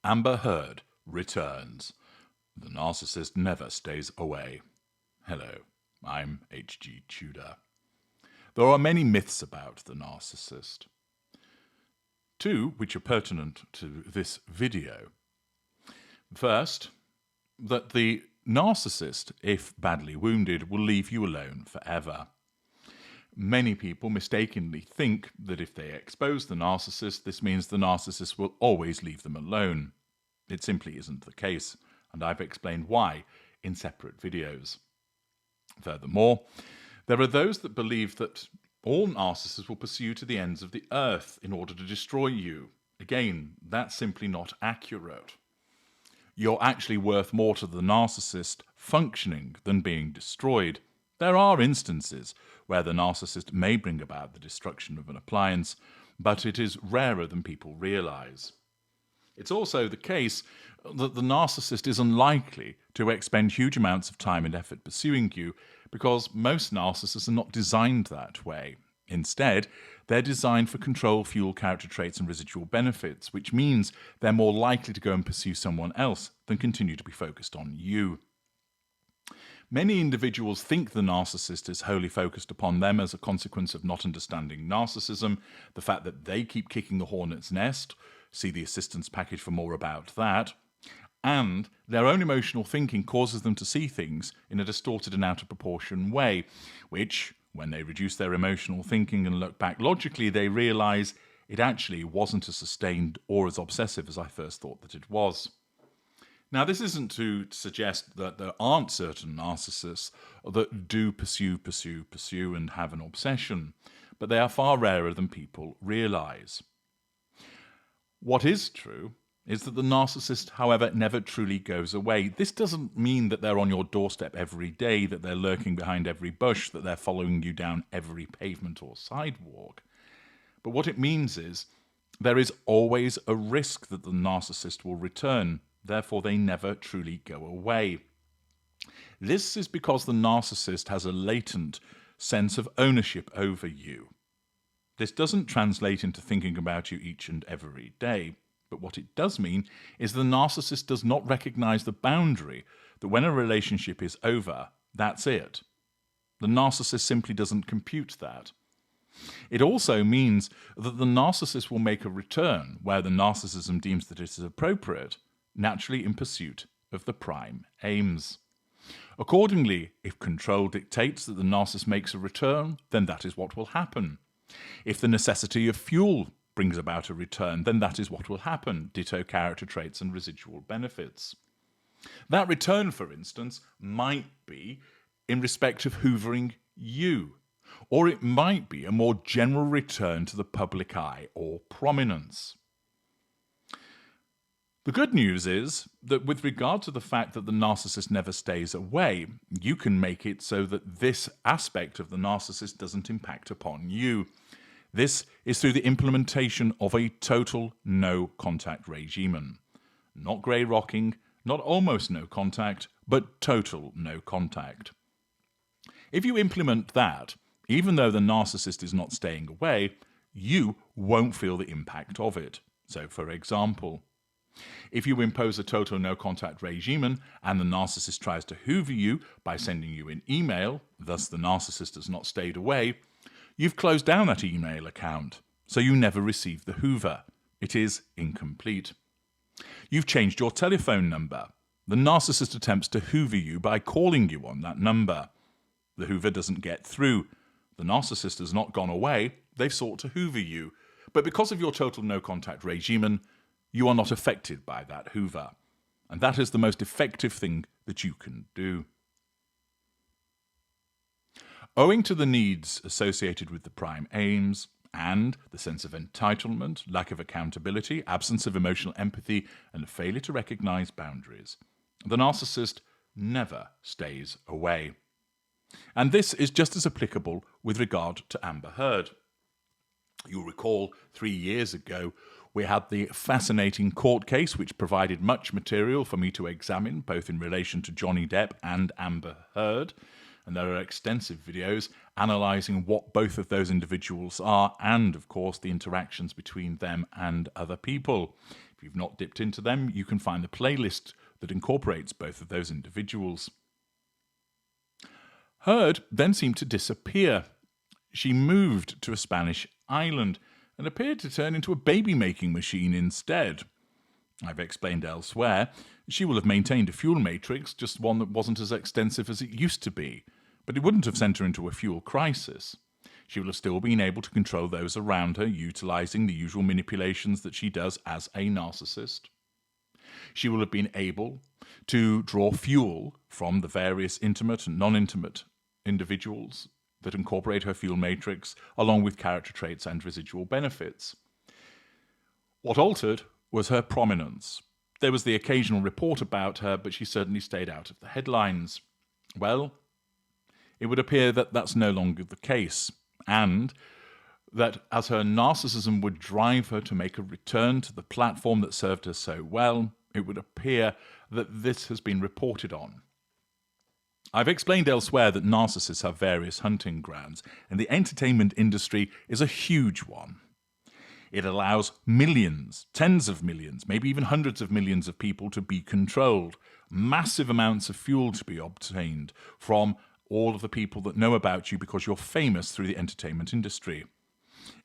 Amber Heard returns. The narcissist never stays away. Hello, I'm H.G. Tudor. There are many myths about the narcissist. Two which are pertinent to this video. First, that the narcissist, if badly wounded, will leave you alone forever. Many people mistakenly think that if they expose the narcissist, this means the narcissist will always leave them alone. It simply isn't the case, and I've explained why in separate videos. Furthermore, there are those that believe that all narcissists will pursue you to the ends of the earth in order to destroy you. Again, that's simply not accurate. You're actually worth more to the narcissist functioning than being destroyed. There are instances where the narcissist may bring about the destruction of an appliance, but it is rarer than people realize. It's also the case that the narcissist is unlikely to expend huge amounts of time and effort pursuing you because most narcissists are not designed that way. Instead, they're designed for control, fuel, character traits, and residual benefits, which means they're more likely to go and pursue someone else than continue to be focused on you. Many individuals think the narcissist is wholly focused upon them as a consequence of not understanding narcissism, the fact that they keep kicking the hornet's nest, see the assistance package for more about that, and their own emotional thinking causes them to see things in a distorted and out of proportion way, which, when they reduce their emotional thinking and look back logically, they realize it actually wasn't as sustained or as obsessive as I first thought that it was. Now, this isn't to suggest that there aren't certain narcissists that do pursue and have an obsession, but they are far rarer than people realize. What is true is that the narcissist, however, never truly goes away. This doesn't mean that they're on your doorstep every day, that they're lurking behind every bush, that they're following you down every pavement or sidewalk. But what it means is there is always a risk that the narcissist will return. Therefore, they never truly go away. This is because the narcissist has a latent sense of ownership over you. This doesn't translate into thinking about you each and every day. But what it does mean is the narcissist does not recognize the boundary that when a relationship is over, that's it. The narcissist simply doesn't compute that. It also means that the narcissist will make a return where the narcissism deems that it is appropriate, naturally in pursuit of the prime aims. Accordingly, if control dictates that the narcissist makes a return, then that is what will happen. If the necessity of fuel brings about a return, then that is what will happen, ditto character traits and residual benefits. That return, for instance, might be in respect of hoovering you, or it might be a more general return to the public eye or prominence. The good news is that with regard to the fact that the narcissist never stays away, you can make it so that this aspect of the narcissist doesn't impact upon you. This is through the implementation of a total no-contact regimen. Not grey rocking, not almost no contact, but total no contact. If you implement that, even though the narcissist is not staying away, you won't feel the impact of it. So, for example, if you impose a total no-contact regimen and the narcissist tries to hoover you by sending you an email, thus the narcissist has not stayed away, you've closed down that email account, so you never receive the hoover. It is incomplete. You've changed your telephone number. The narcissist attempts to hoover you by calling you on that number. The hoover doesn't get through. The narcissist has not gone away. They've sought to hoover you. But because of your total no-contact regimen, you are not affected by that hoover. And that is the most effective thing that you can do. Owing to the needs associated with the prime aims and the sense of entitlement, lack of accountability, absence of emotional empathy, and failure to recognize boundaries, the narcissist never stays away. And this is just as applicable with regard to Amber Heard. You'll recall 3 years ago, we had the fascinating court case which provided much material for me to examine, both in relation to Johnny Depp and Amber Heard. and there are extensive videos analysing what both of those individuals are and, of course, the interactions between them and other people. If you've not dipped into them, you can find the playlist that incorporates both of those individuals. Heard then seemed to disappear. She moved to a Spanish island and appeared to turn into a baby-making machine instead. I've explained elsewhere, she will have maintained a fuel matrix, just one that wasn't as extensive as it used to be, but it wouldn't have sent her into a fuel crisis. She will have still been able to control those around her, utilising the usual manipulations that she does as a narcissist. She will have been able to draw fuel from the various intimate and non-intimate individuals that incorporate her fuel matrix, along with character traits and residual benefits. What altered was her prominence. There was the occasional report about her, but she certainly stayed out of the headlines. Well, it would appear that that's no longer the case, and that as her narcissism would drive her to make a return to the platform that served her so well, it would appear that this has been reported on. I've explained elsewhere that narcissists have various hunting grounds, and the entertainment industry is a huge one. It allows millions, tens of millions, maybe even hundreds of millions of people to be controlled, massive amounts of fuel to be obtained from all of the people that know about you because you're famous through the entertainment industry.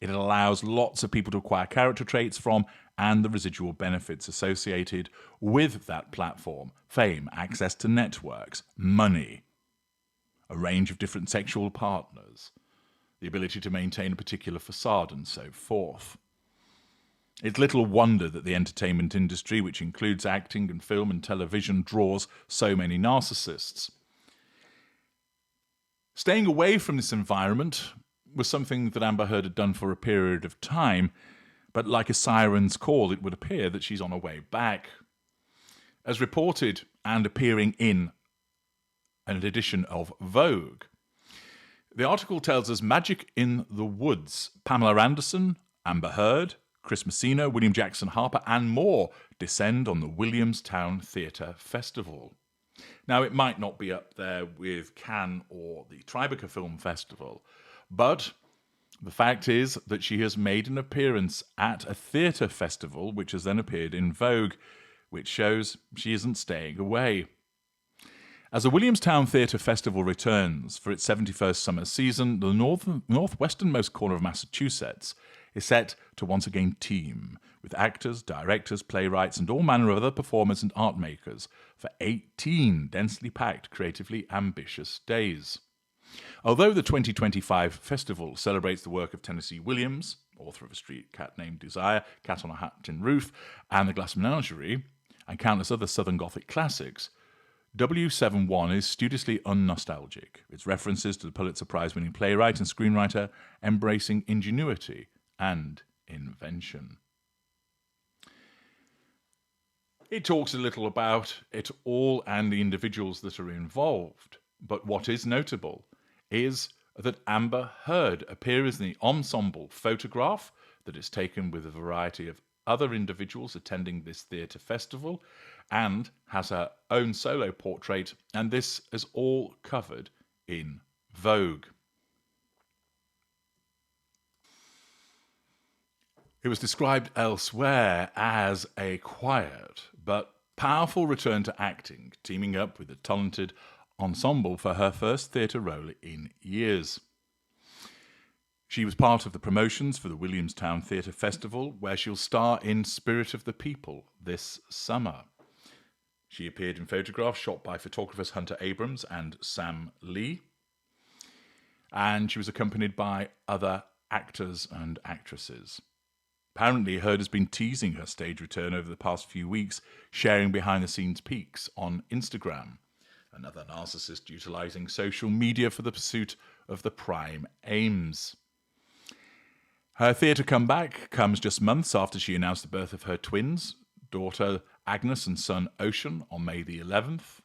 It allows lots of people to acquire character traits from and the residual benefits associated with that platform: fame, access to networks, money, a range of different sexual partners, the ability to maintain a particular facade, and so forth. It's little wonder that the entertainment industry, which includes acting and film and television, draws so many narcissists. Staying away from this environment was something that Amber Heard had done for a period of time, but like a siren's call, it would appear that she's on her way back. As reported and appearing in an edition of Vogue, the article tells us Magic in the Woods, Pamela Anderson, Amber Heard, Chris Messina, William Jackson Harper, and more descend on the Williamstown Theatre Festival. Now, it might not be up there with Cannes or the Tribeca Film Festival, but the fact is that she has made an appearance at a theatre festival, which has then appeared in Vogue, which shows she isn't staying away. As the Williamstown Theatre Festival returns for its 71st summer season, the northwesternmost corner of Massachusetts is set to once again teem with actors, directors, playwrights, and all manner of other performers and art makers for 18 densely packed, creatively ambitious days. Although the 2025 festival celebrates the work of Tennessee Williams, author of A Street Cat Named Desire, Cat on a Hat Tin Roof, and The Glass Menagerie, and countless other Southern Gothic classics, W71 is studiously unnostalgic. Its references to the Pulitzer Prize-winning playwright and screenwriter embracing ingenuity and invention. It talks a little about it all and the individuals that are involved, but what is notable is that Amber Heard appears in the ensemble photograph that is taken with a variety of other individuals attending this theatre festival, and has her own solo portrait, and this is all covered in Vogue. It was described elsewhere as a quiet but powerful return to acting, teaming up with a talented ensemble for her first theatre role in years. She was part of the promotions for the Williamstown Theatre Festival, where she'll star in Spirit of the People this summer. She appeared in photographs shot by photographers Hunter Abrams and Sam Lee, and she was accompanied by other actors and actresses. Apparently, Heard has been teasing her stage return over the past few weeks, sharing behind-the-scenes peeks on Instagram. Another narcissist utilising social media for the pursuit of the prime aims. Her theatre comeback comes just months after she announced the birth of her twins, daughter Agnes and son Ocean, on May the 11th.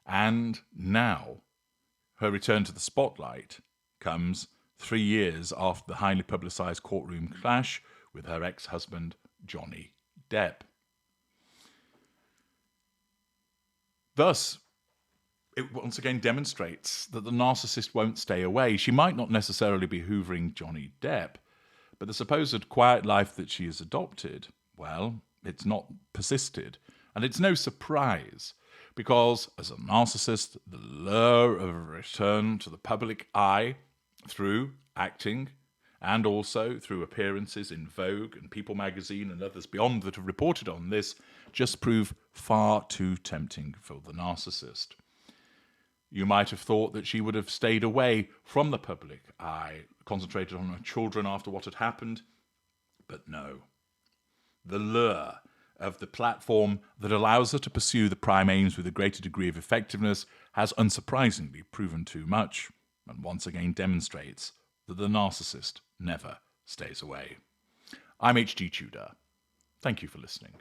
And now, her return to the spotlight comes 3 years after the highly publicised courtroom clash with her ex-husband, Johnny Depp. Thus, it once again demonstrates that the narcissist won't stay away. She might not necessarily be hoovering Johnny Depp, but the supposed quiet life that she has adopted, well, it's not persisted. And it's no surprise, because as a narcissist, the lure of a return to the public eye through acting and also through appearances in Vogue and People magazine and others beyond that have reported on this just prove far too tempting for the narcissist. You might have thought that she would have stayed away from the public eye, concentrated on her children after what had happened, but no. The lure of the platform that allows her to pursue the prime aims with a greater degree of effectiveness has unsurprisingly proven too much, and once again demonstrates that the narcissist never stays away. I'm H.G. Tudor. Thank you for listening.